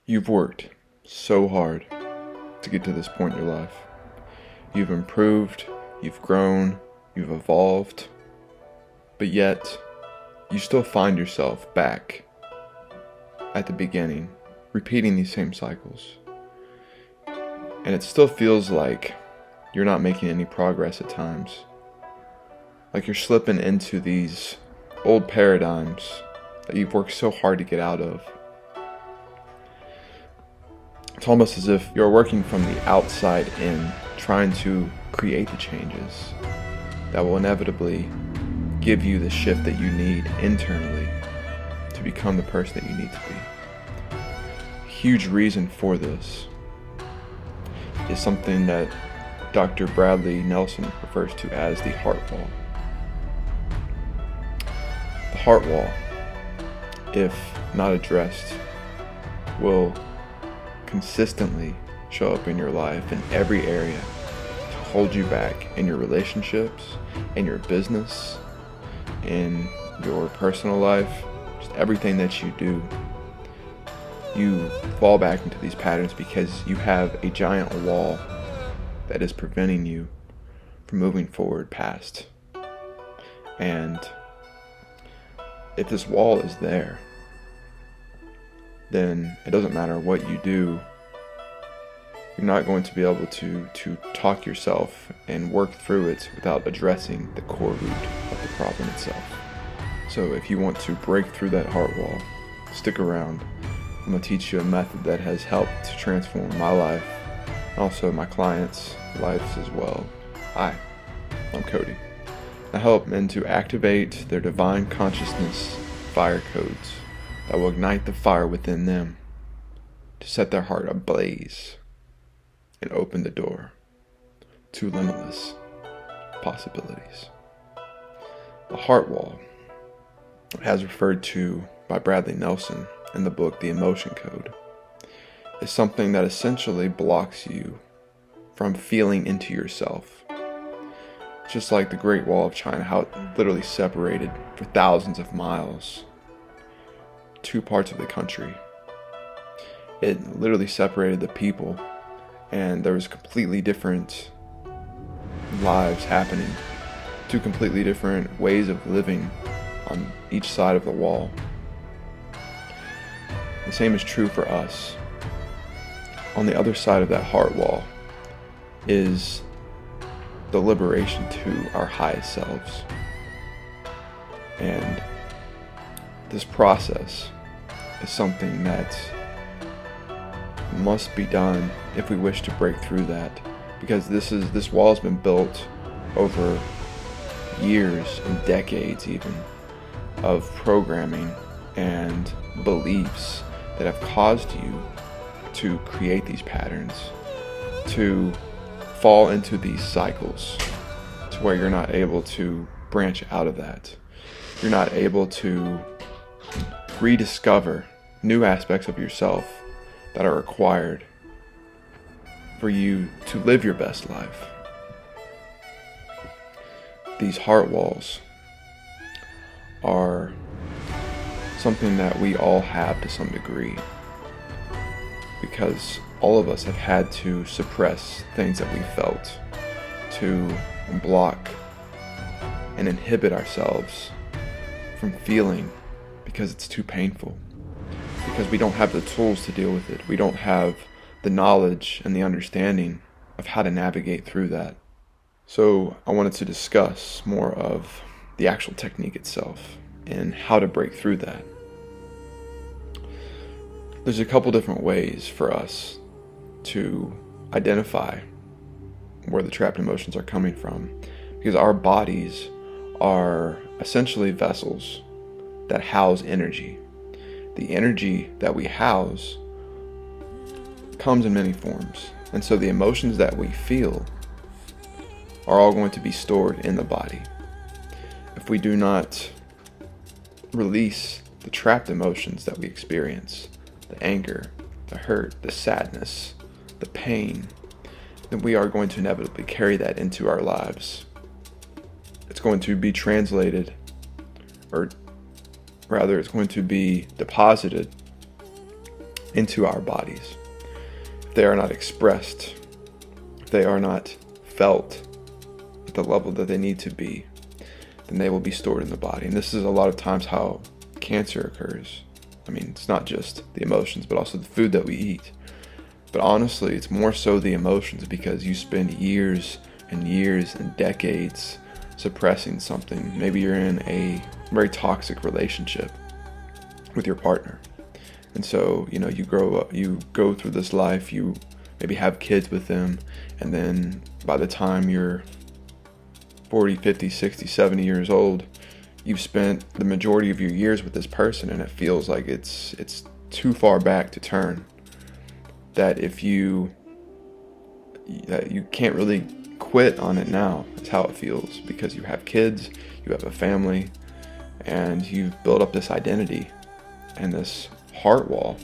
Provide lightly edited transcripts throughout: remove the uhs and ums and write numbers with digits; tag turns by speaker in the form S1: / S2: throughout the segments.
S1: You've worked so hard to get to this point in your life. You've improved, you've grown, you've evolved, but yet you still find yourself back at the beginning, repeating these same cycles. And it still feels like you're not making any progress at times. Like you're slipping into these old paradigms that you've worked so hard to get out of. It's almost as if you're working from the outside in, trying to create the changes that will inevitably give you the shift that you need internally to become the person that you need to be. A huge reason for this is something that Dr. Bradley Nelson refers to as the Heartwall. The Heartwall, if not addressed, will consistently show up in your life in every area to hold you back in your relationships, in your business, in your personal life, just everything that you do. You fall back into these patterns because you have a giant wall that is preventing you from moving forward past. And if this wall is there, then it doesn't matter what you do. You're not going to be able to talk yourself and work through it without addressing the core root of the problem itself. So if you want to break through that heart wall, stick around. I'm going to teach you a method that has helped to transform my life, and also my clients' lives as well. Hi, I'm Cody. I help men to activate their divine consciousness fire codes that will ignite the fire within them to set their heart ablaze and open the door to limitless possibilities. The heart wall, as referred to by Bradley Nelson in the book The Emotion Code, is something that essentially blocks you from feeling into yourself. Just like the Great Wall of China, how it literally separated for thousands of miles two parts of the country. It literally separated the people, and there was completely different lives happening, two completely different ways of living on each side of the wall. The same is true for us. On the other side of that heart wall is the liberation to our highest selves. And this process is something that must be done if we wish to break through that, because this wall has been built over years and decades even of programming and beliefs that have caused you to create these patterns, to fall into these cycles to where you're not able to branch out of that. You're not able to rediscover new aspects of yourself that are required for you to live your best life. These heart walls are something that we all have to some degree, because all of us have had to suppress things that we felt, to block and inhibit ourselves from feeling because it's too painful, because we don't have the tools to deal with it. We don't have the knowledge and the understanding of how to navigate through that. So I wanted to discuss more of the actual technique itself and how to break through that. There's a couple different ways for us to identify where the trapped emotions are coming from, because our bodies are essentially vessels that house energy. The energy that we house comes in many forms, and so the emotions that we feel are all going to be stored in the body. If we do not release the trapped emotions that we experience, the anger, the hurt, the sadness, the pain, then we are going to inevitably carry that into our lives. It's going to be translated, or rather it's going to be deposited into our bodies. If they are not expressed, if they are not felt at the level that they need to be, then they will be stored in the body. And this is a lot of times how cancer occurs. I mean, it's not just the emotions, but also the food that we eat. But honestly, it's more so the emotions, because you spend years and years and decades suppressing something. Maybe you're in a very toxic relationship with your partner. And so, you grow up, you go through this life, you maybe have kids with them, and then by the time you're 40, 50, 60, 70 years old, you've spent the majority of your years with this person, and it feels like it's too far back to turn. That you can't really quit on it now. It's how it feels, because you have kids, you have a family, and you've built up this identity and this heart wall.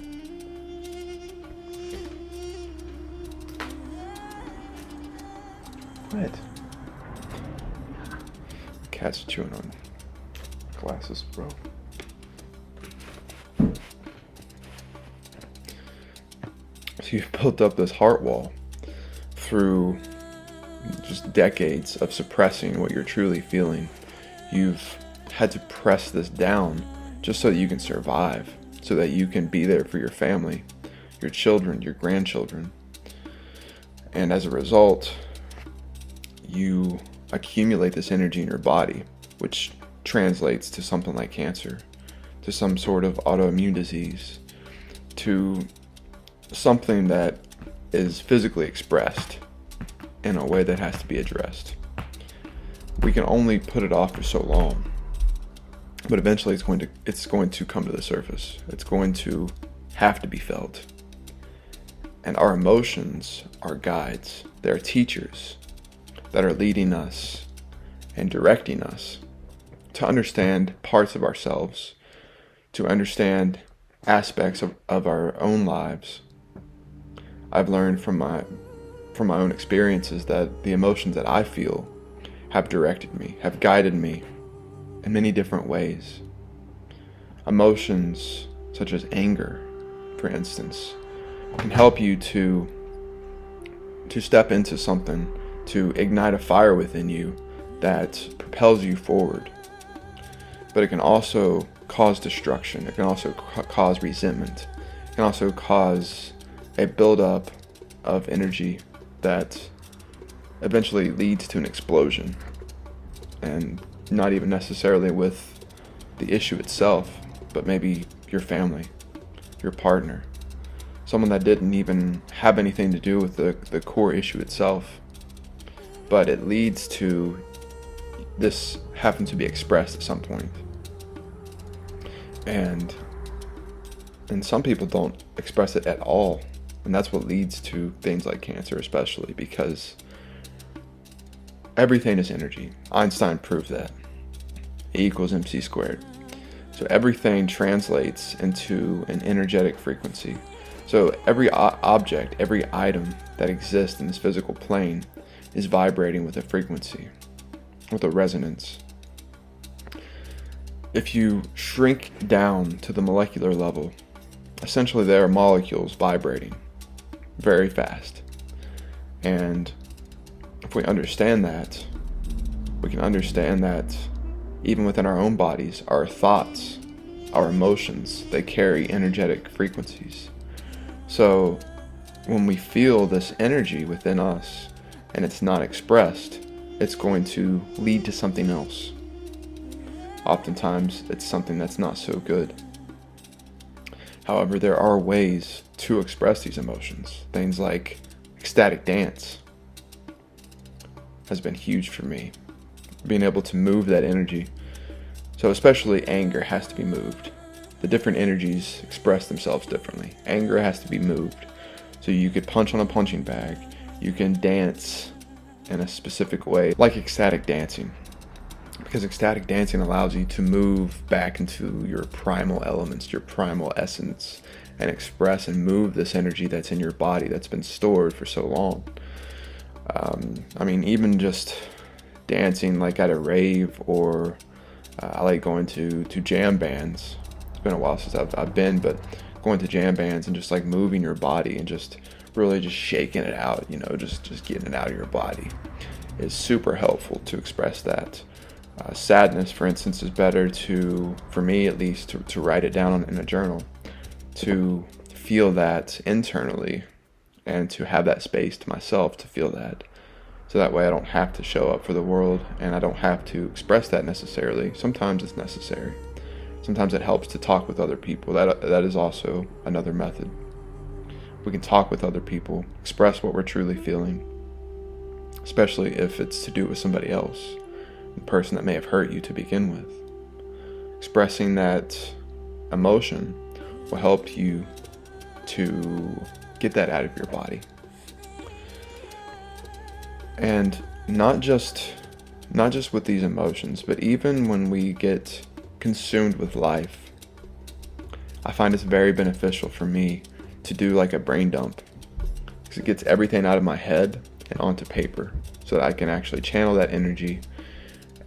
S1: What? Cat's chewing on glasses, bro. So you've built up this heart wall through just decades of suppressing what you're truly feeling. You've had to press this down just so that you can survive, so that you can be there for your family, your children, your grandchildren. And as a result, you accumulate this energy in your body, which translates to something like cancer, to some sort of autoimmune disease, to something that is physically expressed in a way that has to be addressed. We can only put it off for so long, but eventually it's going to come to the surface. It's going to have to be felt. And our emotions are guides. They're teachers that are leading us and directing us to understand parts of ourselves, to understand aspects of our own lives. I've learned from my own experiences that the emotions that I feel have directed me, have guided me in many different ways. Emotions such as anger, for instance, can help you to step into something, to ignite a fire within you that propels you forward. But it can also cause destruction. It can also cause resentment. It can also cause a buildup of energy that eventually leads to an explosion, and not even necessarily with the issue itself, but maybe your family, your partner, someone that didn't even have anything to do with the core issue itself, but it leads to this having to be expressed at some point. And some people don't express it at all. And that's what leads to things like cancer, especially because everything is energy. Einstein proved that. E equals mc squared. So everything translates into an energetic frequency. So every object, every item that exists in this physical plane is vibrating with a frequency, with a resonance. If you shrink down to the molecular level, essentially there are molecules vibrating very fast. And if we understand that, we can understand that even within our own bodies, our thoughts, our emotions, they carry energetic frequencies. So when we feel this energy within us and it's not expressed, it's going to lead to something else. Oftentimes, it's something that's not so good. However, there are ways to express these emotions. Things like ecstatic dance has been huge for me. Being able to move that energy. So especially anger has to be moved. The different energies express themselves differently. Anger has to be moved. So you could punch on a punching bag. You can dance in a specific way, like ecstatic dancing. Because ecstatic dancing allows you to move back into your primal elements, your primal essence, and express and move this energy that's in your body that's been stored for so long. Even just dancing like at a rave, or I like going to jam bands. It's been a while since I've been, but going to jam bands and just like moving your body and just really just shaking it out, just getting it out of your body is super helpful to express that. Sadness, for instance, is better for me at least, to write it down in a journal, to feel that internally and to have that space to myself to feel that. So that way I don't have to show up for the world and I don't have to express that necessarily. Sometimes it's necessary. Sometimes it helps to talk with other people. That is also another method. We can talk with other people, express what we're truly feeling, especially if it's to do with somebody else, the person that may have hurt you to begin with. Expressing that emotion will help you to get that out of your body. And not just with these emotions, but even when we get consumed with life, I find it's very beneficial for me to do like a brain dump, because it gets everything out of my head and onto paper so that I can actually channel that energy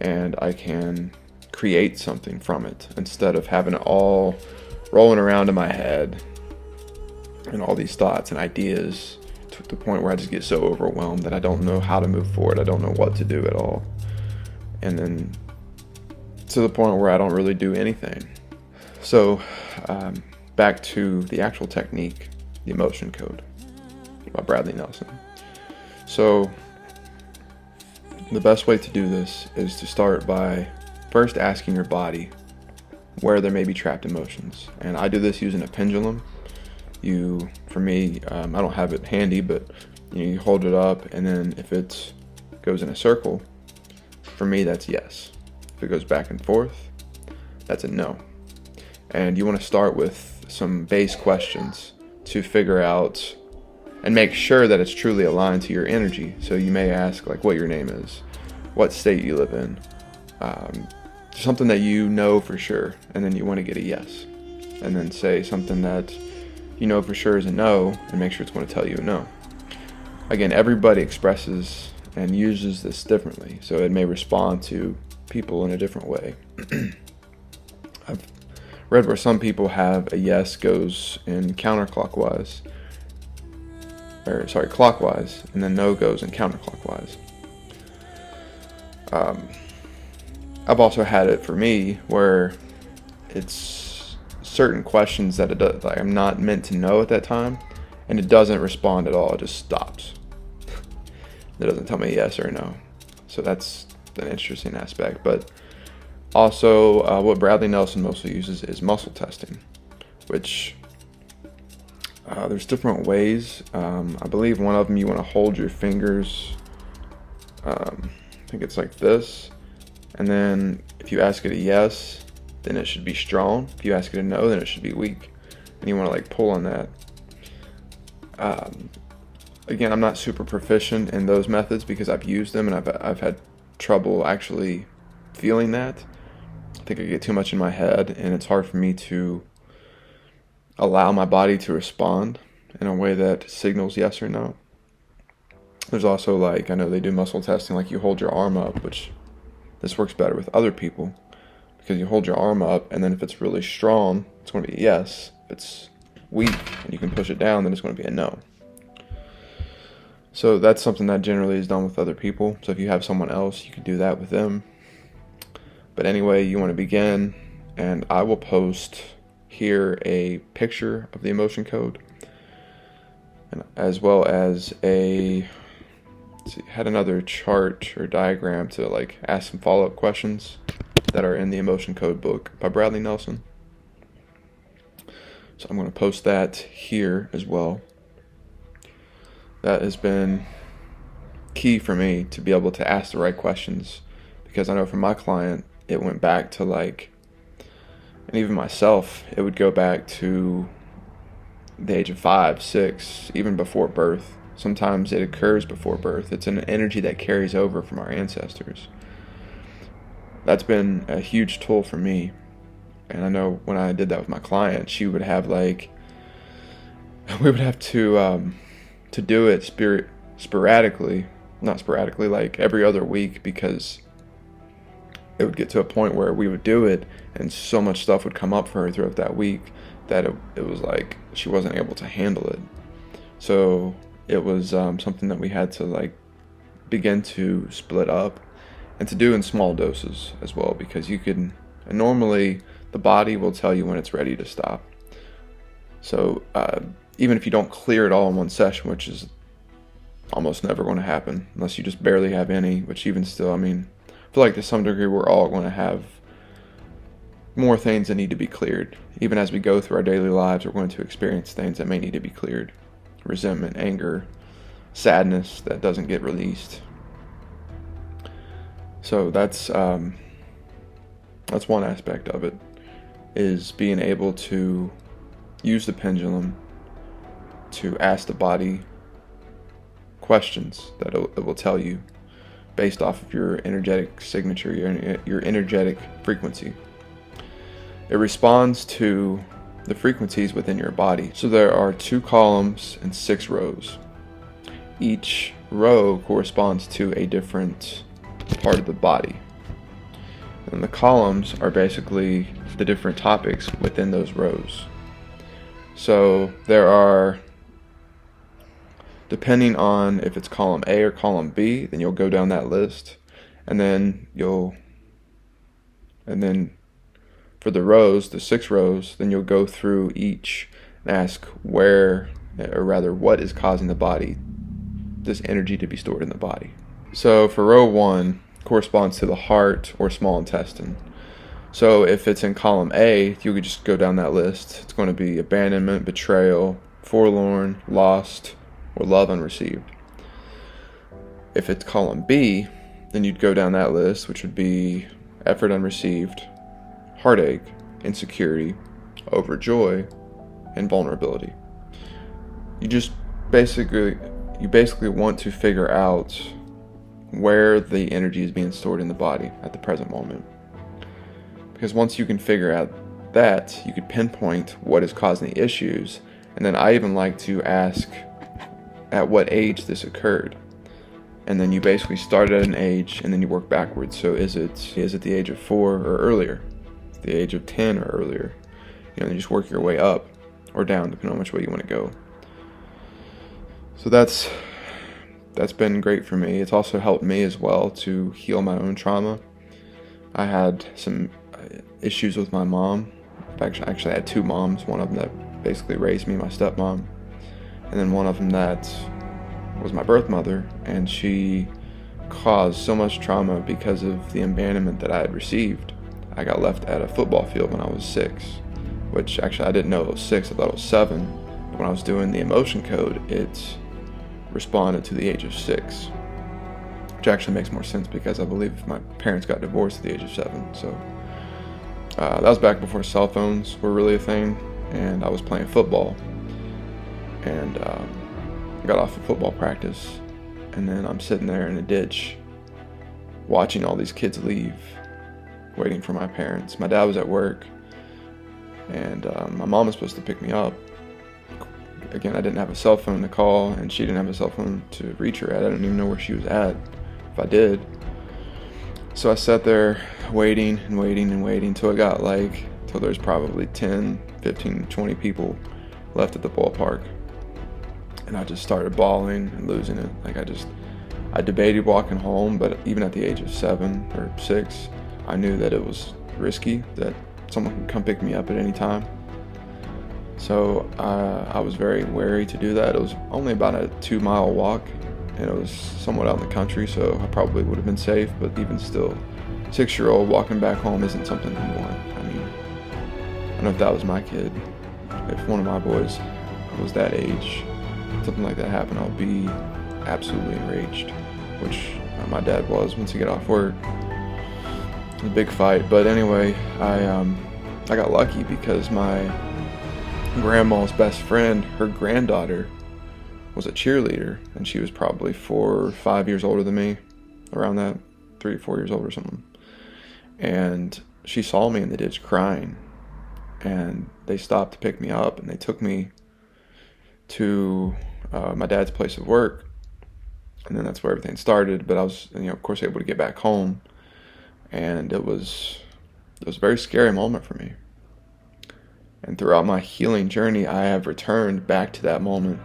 S1: and I can create something from it instead of having it all rolling around in my head and all these thoughts and ideas to the point where I just get so overwhelmed that I don't know how to move forward. I don't know what to do at all. And then to the point where I don't really do anything. So back to the actual technique, the emotion code by Bradley Nelson. So the best way to do this is to start by first asking your body where there may be trapped emotions. And I do this using a pendulum. For me, I don't have it handy, but you hold it up, and then if it goes in a circle, for me that's yes. If it goes back and forth, that's a no. And you want to start with some base questions to figure out and make sure that it's truly aligned to your energy. So you may ask like what your name is, what state you live in, something that you know for sure, and then you want to get a yes. And then say something that you know for sure is a no, and make sure it's going to tell you a no. Again, everybody expresses and uses this differently, so it may respond to people in a different way. I've read where some people have a yes goes in clockwise, and then no goes in counterclockwise. I've also had it for me where it's certain questions that I'm not meant to know at that time, and it doesn't respond at all. It just stops. It doesn't tell me yes or no. So that's an interesting aspect. But also, what Bradley Nelson mostly uses is muscle testing, which there's different ways. I believe one of them you want to hold your fingers. I think it's like this, and then if you ask it a yes, then it should be strong. If you ask it a no, then it should be weak, and you want to like pull on that. Again, I'm not super proficient in those methods because I've used them and I've had trouble actually feeling that. I think I get too much in my head, and it's hard for me to allow my body to respond in a way that signals yes or no. There's also like, I know they do muscle testing, like you hold your arm up, which this works better with other people because you hold your arm up, and then if it's really strong, it's going to be a yes. If it's weak and you can push it down, then it's going to be a no. So that's something that generally is done with other people. So if you have someone else, you can do that with them. But anyway, you want to begin, and I will post here a picture of the emotion code, and as well as had another chart or diagram to like ask some follow-up questions that are in the emotion code book by Bradley Nelson. So I'm going to post that here as well. That has been key for me to be able to ask the right questions, because I know for my client, it went back to like, and even myself, it would go back to the age of 5, 6, even before birth. Sometimes it occurs before birth. It's an energy that carries over from our ancestors. That's been a huge tool for me. And I know when I did that with my client, she would have like, we would have to do it sporadically, not sporadically, like every other week, because it would get to a point where we would do it and so much stuff would come up for her throughout that week that it was like she wasn't able to handle it. So it was something that we had to like begin to split up and to do in small doses as well, because you can, and normally the body will tell you when it's ready to stop. So even if you don't clear it all in one session, which is almost never going to happen unless you just barely have any, which even still, I mean, I feel like to some degree we're all going to have more things that need to be cleared. Even as we go through our daily lives, we're going to experience things that may need to be cleared. Resentment, anger, sadness that doesn't get released. So that's one aspect of it, is being able to use the pendulum to ask the body questions that it will tell you based off of your energetic signature, your energetic frequency. It responds to the frequencies within your body. So there are 2 columns and 6 rows. Each row corresponds to a different part of the body. And the columns are basically the different topics within those rows. So there are, depending on if it's column A or column B, then you'll go down that list, and then for the rows, the 6 rows, then you'll go through each and ask where, or rather what is causing the body, this energy to be stored in the body. So for row 1 corresponds to the heart or small intestine. So if it's in column A, you could just go down that list. It's going to be abandonment, betrayal, forlorn, lost, or love unreceived. If it's column B, then you'd go down that list, which would be effort unreceived, heartache, insecurity, overjoy, and vulnerability. You basically want to figure out where the energy is being stored in the body at the present moment. Because once you can figure out that, you could pinpoint what is causing the issues. And then I even like to ask at what age this occurred. And then you basically start at an age and then you work backwards. So is it the age of 4 or earlier? The age of 10 or earlier? You just work your way up or down depending on which way you want to go. So that's been great for me. It's also helped me as well to heal my own trauma. I had some issues with my mom. Actually, I had 2 moms. One of them that basically raised me, my stepmom, and then one of them that was my birth mother, and she caused so much trauma because of the abandonment that I had received. I got left at a football field when I was 6, which actually I didn't know it was 6, I thought it was 7. But when I was doing the emotion code, it responded to the age of 6, which actually makes more sense because I believe my parents got divorced at the age of 7. So that was back before cell phones were really a thing, and I was playing football, and I got off of football practice, and then I'm sitting there in a ditch watching all these kids leave, waiting for my parents. My dad was at work, and my mom was supposed to pick me up. Again, I didn't have a cell phone to call, and she didn't have a cell phone to reach her at. I didn't even know where she was at, if I did. So I sat there waiting and waiting and waiting till it got till there's probably 10, 15, 20 people left at the ballpark. And I just started bawling and losing it. I debated walking home, but even at the age of 7 or 6, I knew that it was risky, that someone could come pick me up at any time. So I was very wary to do that. It was only about a 2-mile walk, and it was somewhat out in the country, so I probably would have been safe, but even still, 6-year-old walking back home isn't something you want. I mean, I don't know if that was my kid. If one of my boys was that age, something like that happened, I would be absolutely enraged, which my dad was once he got off work. It was a big fight, but anyway, I got lucky because my grandma's best friend, her granddaughter, was a cheerleader, and she was probably 4 or 5 years older than me, around that, 3 or 4 years old or something. And she saw me in the ditch crying, and they stopped to pick me up, and they took me to my dad's place of work, and then that's where everything started. But I was, of course, able to get back home, and it was a very scary moment for me. And throughout my healing journey, I have returned back to that moment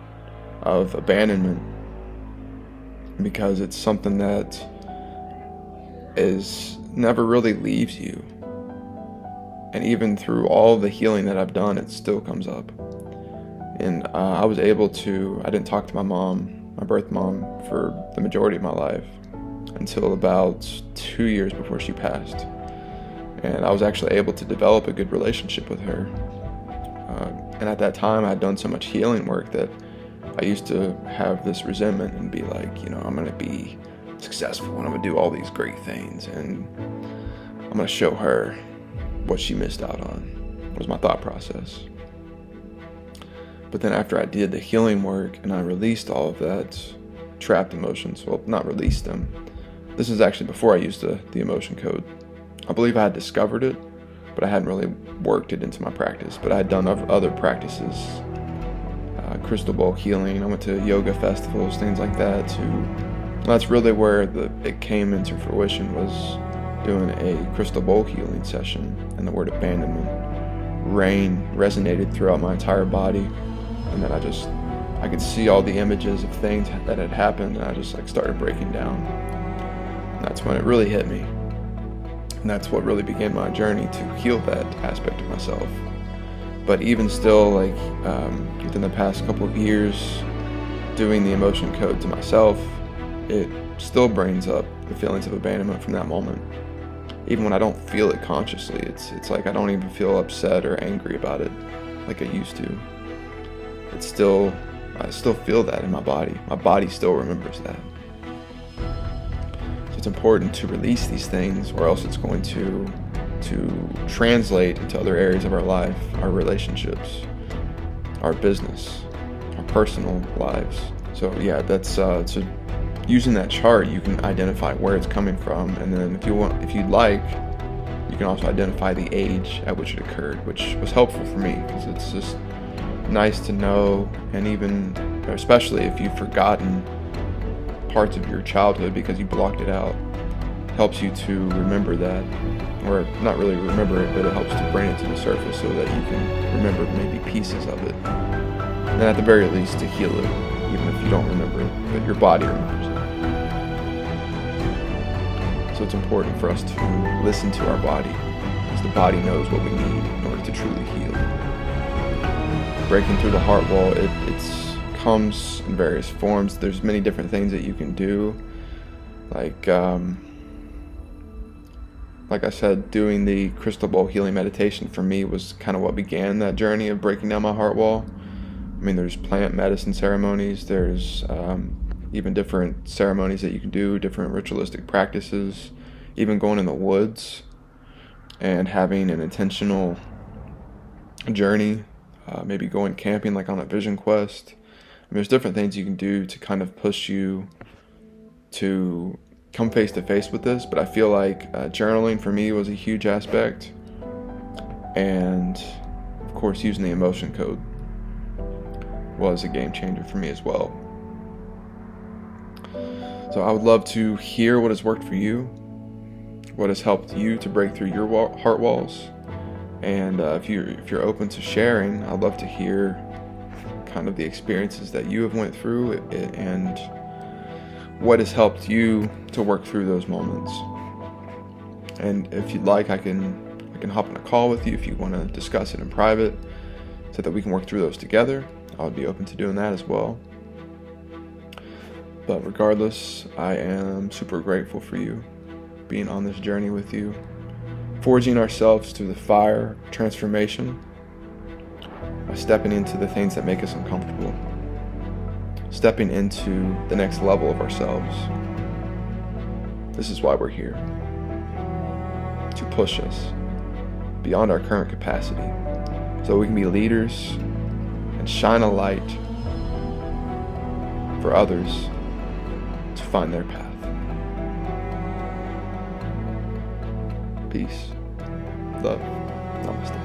S1: of abandonment, because it's something that never really leaves you. And even through all the healing that I've done, it still comes up. And I didn't talk to my mom, my birth mom, for the majority of my life until about 2 years before she passed. And I was actually able to develop a good relationship with her. And at that time, I had done so much healing work that I used to have this resentment and be like, I'm going to be successful and I'm going to do all these great things, and I'm going to show her what she missed out on, was my thought process. But then after I did the healing work and I released all of that trapped emotions, well, not released them. This is actually before I used the emotion code. I believe I had discovered it, but I hadn't really worked it into my practice. But I had done other practices, crystal bowl healing. I went to yoga festivals, things like that. That's really where it came into fruition, was doing a crystal bowl healing session, and the word abandonment resonated throughout my entire body. And then I could see all the images of things that had happened, and I just started breaking down. And that's when it really hit me. And that's what really began my journey to heal that aspect of myself. But even still, within the past couple of years, doing the emotion code to myself, it still brings up the feelings of abandonment from that moment. Even when I don't feel it consciously, it's like I don't even feel upset or angry about it like I used to. I still feel that in my body. My body still remembers that. So it's important to release these things, or else it's going to translate into other areas of our life, our relationships, our business, our personal lives. So yeah, that's so using that chart, you can identify where it's coming from, and then if you'd like, you can also identify the age at which it occurred, which was helpful for me, because it's just nice to know. And even especially if you've forgotten parts of your childhood because you blocked it out, it helps you to remember that, or not really remember it, but it helps to bring it to the surface so that you can remember maybe pieces of it, and at the very least to heal it, even if you don't remember it, but your body remembers it. So it's important for us to listen to our body, because the body knows what we need in order to truly heal. Breaking through the heart wall, it comes in various forms. There's many different things that you can do. Like I said, doing the crystal bowl healing meditation for me was kind of what began that journey of breaking down my heart wall. I mean, there's plant medicine ceremonies, there's even different ceremonies that you can do, different ritualistic practices, even going in the woods and having an intentional journey, maybe going camping like on a vision quest. I mean, there's different things you can do to kind of push you to come face to face with this, but I feel like journaling for me was a huge aspect, and of course using the emotion code was a game changer for me as well. So I would love to hear what has worked for you, what has helped you to break through your heart walls, and if you're open to sharing, I'd love to hear kind of the experiences that you have went through and what has helped you to work through those moments. And if you'd like, I can hop on a call with you if you want to discuss it in private so that we can work through those together. I would be open to doing that as well. But regardless, I am super grateful for you being on this journey with you, forging ourselves through the fire of transformation by stepping into the things that make us uncomfortable, stepping into the next level of ourselves. This is why we're here, to push us beyond our current capacity so we can be leaders and shine a light for others to find their path. Peace, love, namaste.